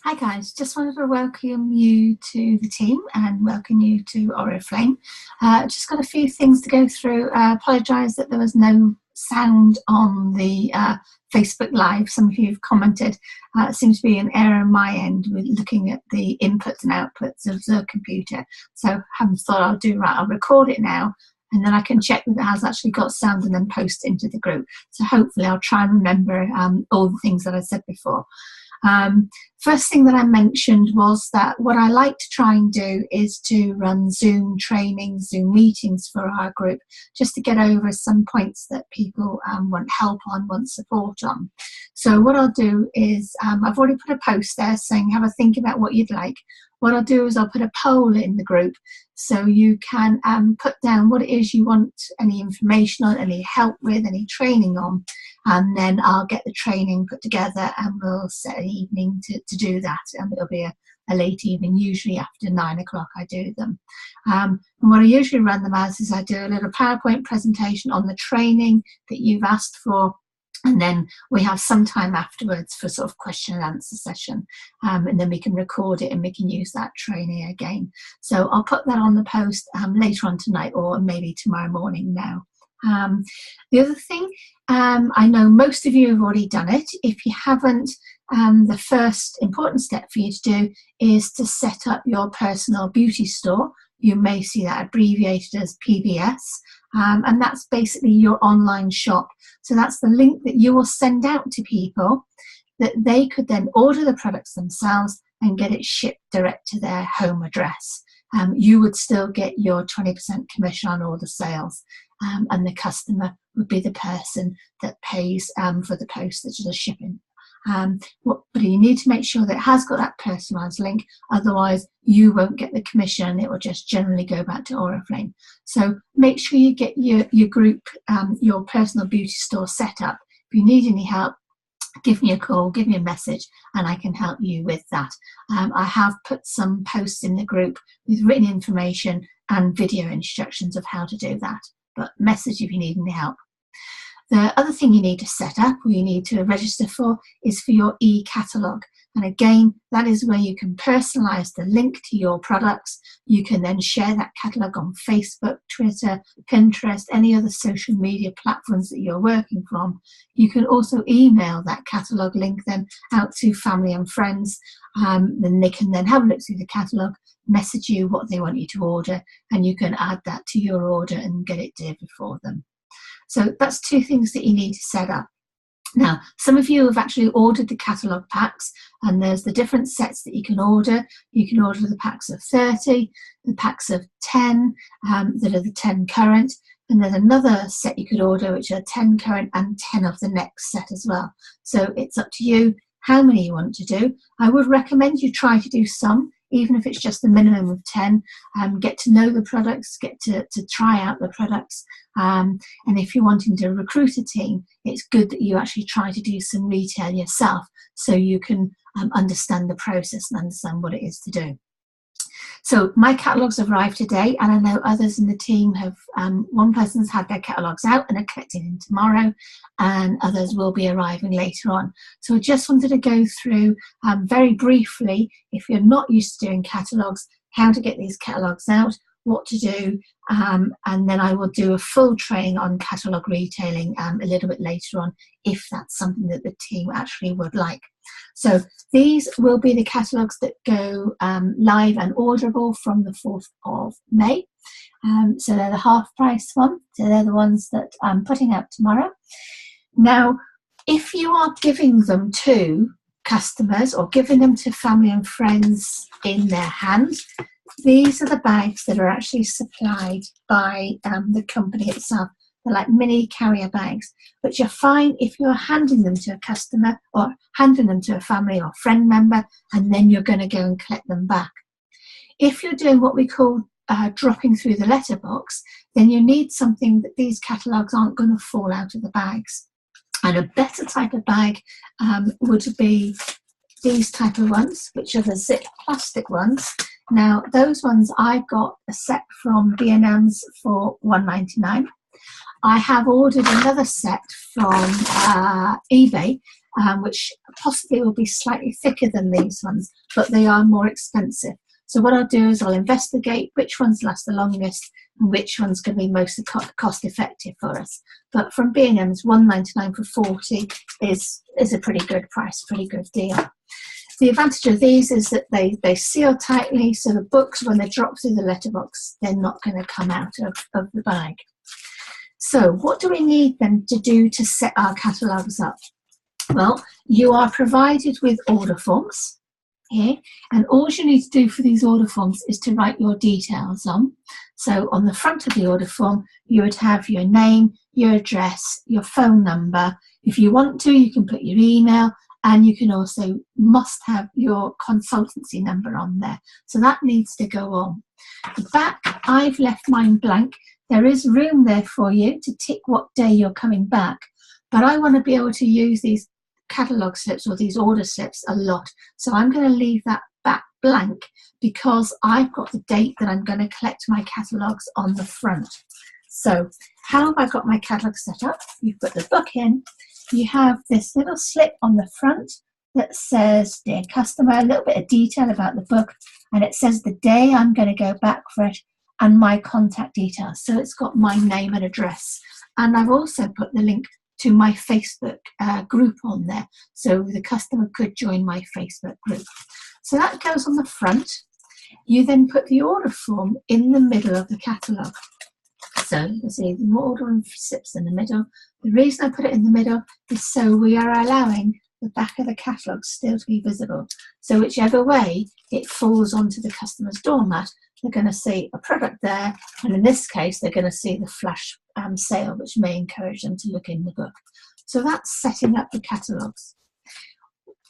Hi guys, just wanted to welcome you to the team and welcome you to Oriflame. Just got a few things to go through. Apologise that there was no sound on the Facebook Live. Some of you have commented. It seems to be an error on my end with looking at the inputs and outputs of the computer. So I haven't thought I'll do right. I'll record it now and then I can check that it has actually got sound and then post it into the group. So hopefully I'll try and remember all the things that I said before. First thing that I mentioned was that what I like to try and do is to run Zoom trainings, Zoom meetings for our group, just to get over some points that people want help on, want support on. So what I'll do is, I've already put a post there saying have a think about what you'd like. What I'll do is I'll put a poll in the group so you can put down what it is you want any information on, any help with, any training on, and then I'll get the training put together and we'll set an evening to do that. It'll be a late evening, usually after 9 o'clock I do them. And what I usually run them as is I do a little PowerPoint presentation on the training that you've asked for, and then we have some time afterwards for sort of question and answer session, and then we can record it and we can use that training again. So I'll put that on the post later on tonight or maybe tomorrow morning now. The other thing, I know most of you have already done it. If you haven't, the first important step for you to do is to set up your personal beauty store. You may see that abbreviated as PBS, and that's basically your online shop. So that's the link that you will send out to people that they could then order the products themselves and get it shipped direct to their home address. You would still get your 20% commission on all the sales, and the customer would be the person that pays for the postage or the shipping. But you need to make sure that it has got that personalised link, otherwise you won't get the commission. It will just generally go back to Oriflame. So make sure you get your group, your personal beauty store set up. If you need any help, give me a call, give me a message, and I can help you with that. I have put some posts in the group with written information and video instructions of how to do that, but message if you need any help. The other thing you need to set up, or you need to register for, is for your e-catalogue. And again, that is where you can personalise the link to your products. You can then share that catalogue on Facebook, Twitter, Pinterest, any other social media platforms that you're working from. You can also email that catalogue link then out to family and friends. Then they can then have a look through the catalogue, message you what they want you to order, and you can add that to your order and get it delivered for them. So that's two things that you need to set up. Now, some of you have actually ordered the catalogue packs, and there's the different sets that you can order. You can order the packs of 30, the packs of 10 that are the 10 current, and there's another set you could order which are 10 current and 10 of the next set as well. So it's up to you how many you want to do. I would recommend you try to do some, even if it's just a minimum of 10, get to know the products, get to try out the products. And if you're wanting to recruit a team, it's good that you actually try to do some retail yourself so you can understand the process and understand what it is to do. So my catalogues have arrived today, and I know others in the team have, one person's had their catalogues out and are collecting them tomorrow, and others will be arriving later on. So I just wanted to go through very briefly, if you're not used to doing catalogues, how to get these catalogues out, what to do, and then I will do a full training on catalogue retailing a little bit later on, if that's something that the team actually would like. So these will be the catalogues that go live and orderable from the 4th of May. So they're the half price one. So they're the ones that I'm putting out tomorrow. Now, if you are giving them to customers or giving them to family and friends in their hand, these are the bags that are actually supplied by the company itself. They're like mini carrier bags, but you're fine if you're handing them to a customer or handing them to a family or friend member, and then you're going to go and collect them back. If you're doing what we call dropping through the letterbox, then you need something that these catalogues aren't going to fall out of the bags. And a better type of bag would be these type of ones, which are the zip plastic ones. Now, those ones I got a set from B&M's for £1.99. I have ordered another set from eBay, which possibly will be slightly thicker than these ones, but they are more expensive. So what I'll do is I'll investigate which ones last the longest and which one's going to be most cost effective for us. But from B&M's, £1.99 for 40 is a pretty good price, pretty good deal. The advantage of these is that they seal tightly, so the books, when they drop through the letterbox, they're not going to come out of the bag. So what do we need then to do to set our catalogues up? Well, you are provided with order forms here, and all you need to do for these order forms is to write your details on. So on the front of the order form, you would have your name, your address, your phone number. If you want to, you can put your email, and you can also must have your consultancy number on there. So that needs to go on. The back, I've left mine blank. There is room there for you to tick what day you're coming back, but I want to be able to use these catalogue slips or these order slips a lot. So I'm going to leave that back blank because I've got the date that I'm going to collect my catalogues on the front. So how have I got my catalogue set up? You put the book in, you have this little slip on the front that says, dear customer, a little bit of detail about the book, and it says the day I'm going to go back for it and my contact details. So it's got my name and address. And I've also put the link to my Facebook group on there, so the customer could join my Facebook group. So that goes on the front. You then put the order form in the middle of the catalogue. So you can see the order slips in the middle. The reason I put it in the middle is so we are allowing the back of the catalogue still to be visible. So whichever way it falls onto the customer's doormat, they're going to see a product there, and in this case they're going to see the flash sale, which may encourage them to look in the book. So that's setting up the catalogues.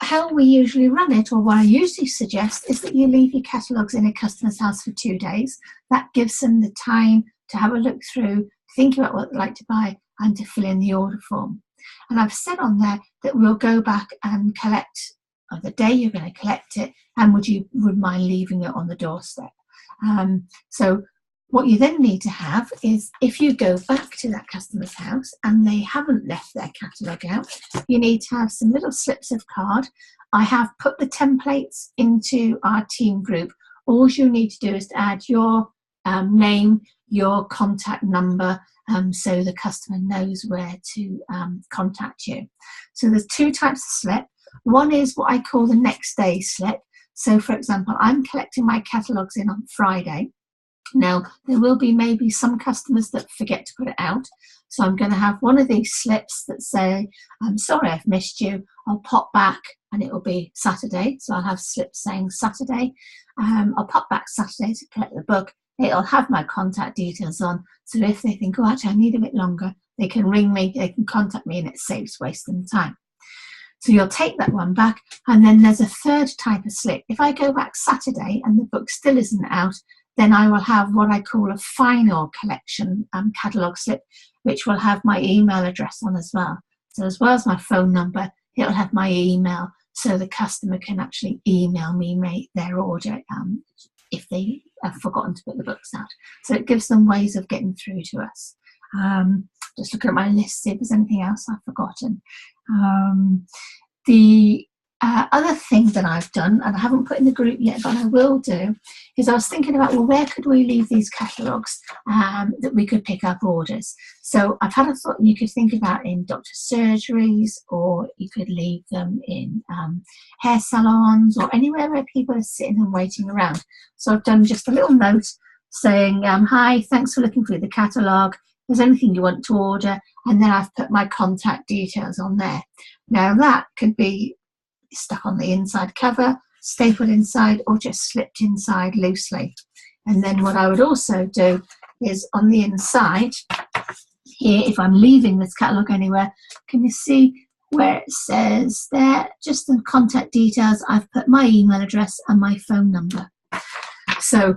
How we usually run it, or what I usually suggest, is that you leave your catalogues in a customer's house for 2 days. That gives them the time to have a look through, think about what they'd like to buy, and to fill in the order form. And I've said on there that we'll go back and collect on the day you're going to collect it, and would mind leaving it on the doorstep. So what you then need to have is, if you go back to that customer's house and they haven't left their catalogue out, you need to have some little slips of card. I have put the templates into our team group. All you need to do is to add your name, your contact number, so the customer knows where to contact you. So there's 2 types of slip. One is what I call the next day slip. So for example, I'm collecting my catalogues in on Friday. Now, there will be maybe some customers that forget to put it out. So I'm going to have one of these slips that say, I'm sorry I've missed you. I'll pop back, and it will be Saturday. So I'll have slips saying Saturday. I'll pop back Saturday to collect the book. It'll have my contact details on. So if they think, oh, actually, I need a bit longer, they can ring me, they can contact me, and it saves wasting time. So you'll take that one back, and then there's a third type of slip. If I go back Saturday and the book still isn't out, then I will have what I call a final collection catalogue slip, which will have my email address on as well. So as well as my phone number, it'll have my email, so the customer can actually email me their order if they have forgotten to put the books out. So it gives them ways of getting through to us. Just looking at my list, see if there's anything else I've forgotten. The other thing that I've done, and I haven't put in the group yet, but I will do, is I was thinking about, well, where could we leave these catalogues that we could pick up orders? So I've had a thought you could think about in doctor's surgeries, or you could leave them in hair salons, or anywhere where people are sitting and waiting around. So I've done just a little note saying, hi, thanks for looking through the catalogue. If there's anything you want to order, and then I've put my contact details on there. Now that could be stuck on the inside cover, stapled inside, or just slipped inside loosely. And then what I would also do is on the inside here, if I'm leaving this catalogue anywhere, can you see where it says there, just the contact details, I've put my email address and my phone number. So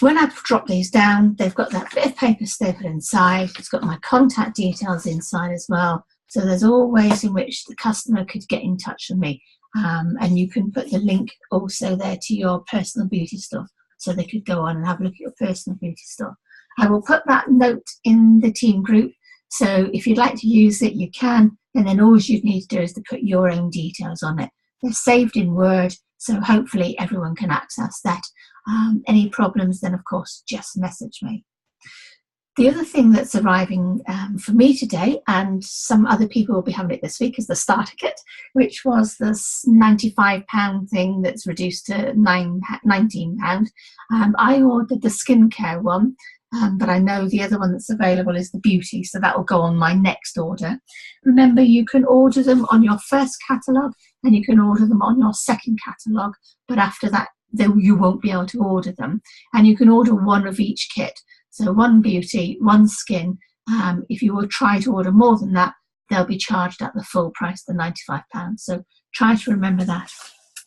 when I drop these down, they've got that bit of paper stapled inside. It's got my contact details inside as well. So there's all ways in which the customer could get in touch with me. And you can put the link also there to your personal beauty store. So they could go on and have a look at your personal beauty store. I will put that note in the team group, so if you'd like to use it, you can, and then all you need to do is to put your own details on it. They're saved in Word, so hopefully everyone can access that. Any problems, then of course just message me. The other thing that's arriving for me today, and some other people will be having it this week, is the starter kit, which was this £95 thing that's reduced to £19. I ordered the skincare one, but I know the other one that's available is the beauty, so that will go on my next order. Remember, you can order them on your first catalogue and you can order them on your second catalogue, but after that you won't be able to order them, and you can order one of each kit. So one beauty, one skin. If you will try to order more than that, they'll be charged at the full price, the £95. So try to remember that.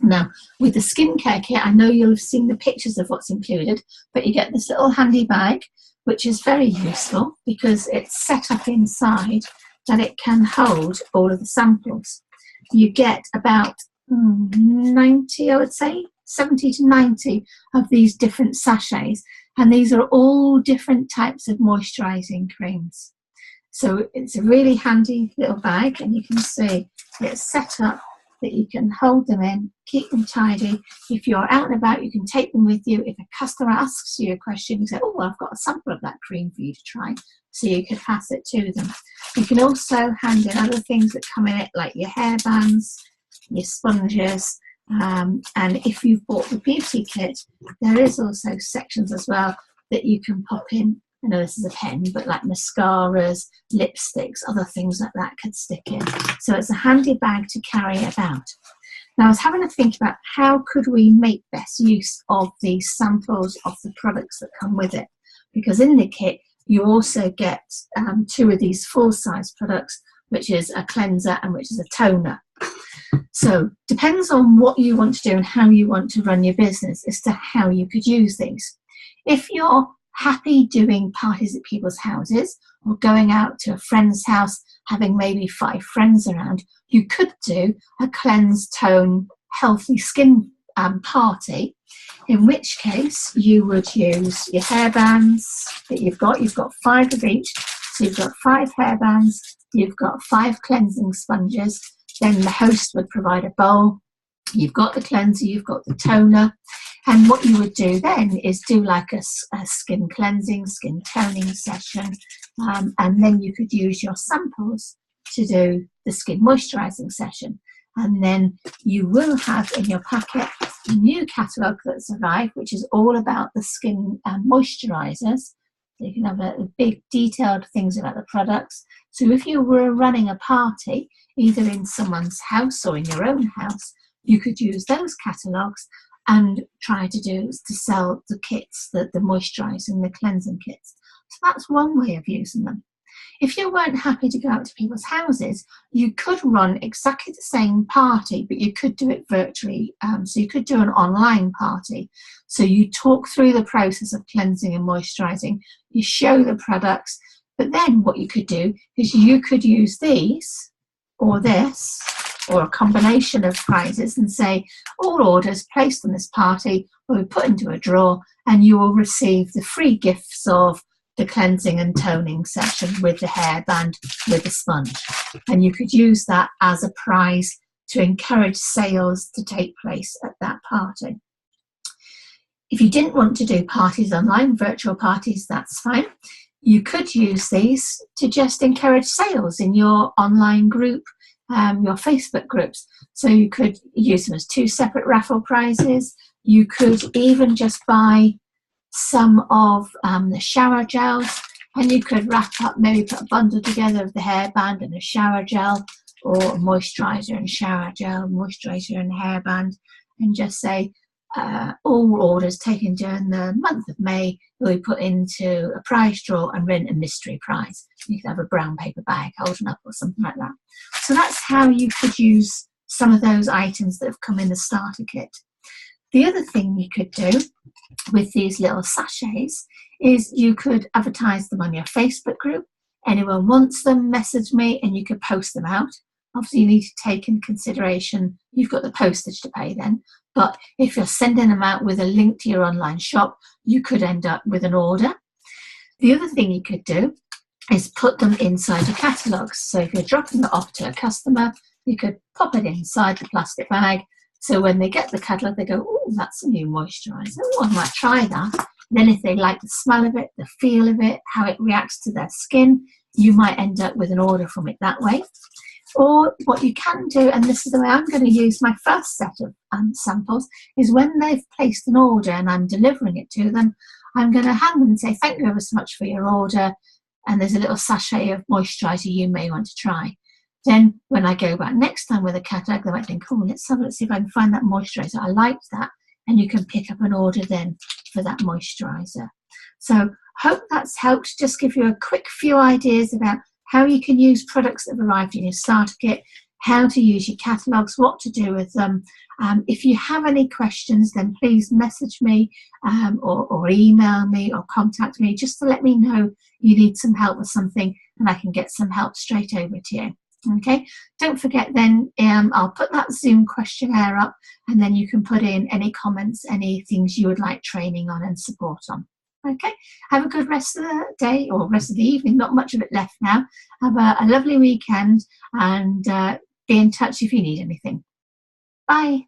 Now, with the skincare kit, I know you'll have seen the pictures of what's included, but you get this little handy bag, which is very useful because it's set up inside that it can hold all of the samples. You get about 90, I would say, 70 to 90 of these different sachets, and these are all different types of moisturising creams. So it's a really handy little bag, and you can see it's set up that you can hold them in, keep them tidy. If you're out and about, you can take them with you. If a customer asks you a question, you say, oh, well, I've got a sample of that cream for you to try, so you can pass it to them. You can also hand in other things that come in it, like your hair bands, your sponges, and if you've bought the beauty kit, there is also sections as well that you can pop in. I know this is a pen, but like mascaras, lipsticks, other things like that could stick in. So it's a handy bag to carry about. Now, I was having to think about how could we make best use of the samples of the products that come with it, because in the kit you also get 2 of these full-size products, which is a cleanser and which is a toner. So depends on what you want to do and how you want to run your business as to how you could use these. If you're happy doing parties at people's houses or going out to a friend's house, having maybe 5 friends around, you could do a cleanse, tone, healthy skin party, in which case you would use your hair bands that you've got 5 of each. So you've got 5 hair bands, you've got 5 cleansing sponges, then the host would provide a bowl. You've got the cleanser, you've got the toner, and what you would do then is do like a skin cleansing, skin toning session, and then you could use your samples to do the skin moisturising session. And then you will have in your packet a new catalogue that's arrived, which is all about the skin moisturisers. So you can have a big detailed things about the products. So if you were running a party, either in someone's house or in your own house, you could use those catalogues and try to sell the kits, the moisturising, the cleansing kits. So that's one way of using them. If you weren't happy to go out to people's houses, you could run exactly the same party, but you could do it virtually. So you could do an online party. So you talk through the process of cleansing and moisturising, you show the products, but then what you could do is you could use these or this or a combination of prizes and say all orders placed on this party will be put into a drawer and you will receive the free gifts of the cleansing and toning session with the hairband, with the sponge. And you could use that as a prize to encourage sales to take place at that party. If you didn't want to do parties online, virtual parties, that's fine. You could use these to just encourage sales in your online group, your Facebook groups. So you could use them as 2 separate raffle prizes. You could even just buy some of the shower gels, and you could wrap up, maybe put a bundle together of the hairband and a shower gel, or moisturiser and shower gel, moisturiser and hairband, and just say all orders taken during the month of May will be put into a prize draw and win a mystery prize. You could have a brown paper bag holding up or something like that. So that's how you could use some of those items that have come in the starter kit. The other thing you could do with these little sachets is you could advertise them on your Facebook group. Anyone wants them, message me, and you could post them out. Obviously, you need to take in consideration, you've got the postage to pay then, but if you're sending them out with a link to your online shop, you could end up with an order. The other thing you could do is put them inside your catalogues. So if you're dropping it off to a customer, you could pop it inside the plastic bag. So when they get the catalogue, they go, oh, that's a new moisturiser. Oh, I might try that. And then if they like the smell of it, the feel of it, how it reacts to their skin, you might end up with an order from it that way. Or what you can do, and this is the way I'm going to use my first set of samples, is when they've placed an order and I'm delivering it to them, I'm going to hand them and say, thank you ever so much for your order. And there's a little sachet of moisturiser you may want to try. Then when I go back next time with a catalogue, they might think, oh, let's see if I can find that moisturiser. I liked that. And you can pick up an order then for that moisturiser. So hope that's helped. Just give you a quick few ideas about how you can use products that have arrived in your starter kit, how to use your catalogues, what to do with them. If you have any questions, then please message me or email me or contact me just to let me know you need some help with something and I can get some help straight over to you. Okay, don't forget then, I'll put that Zoom questionnaire up and then you can put in any comments, any things you would like training on and support on. Okay, have a good rest of the day or rest of the evening, not much of it left now. Have a lovely weekend and be in touch if you need anything. Bye.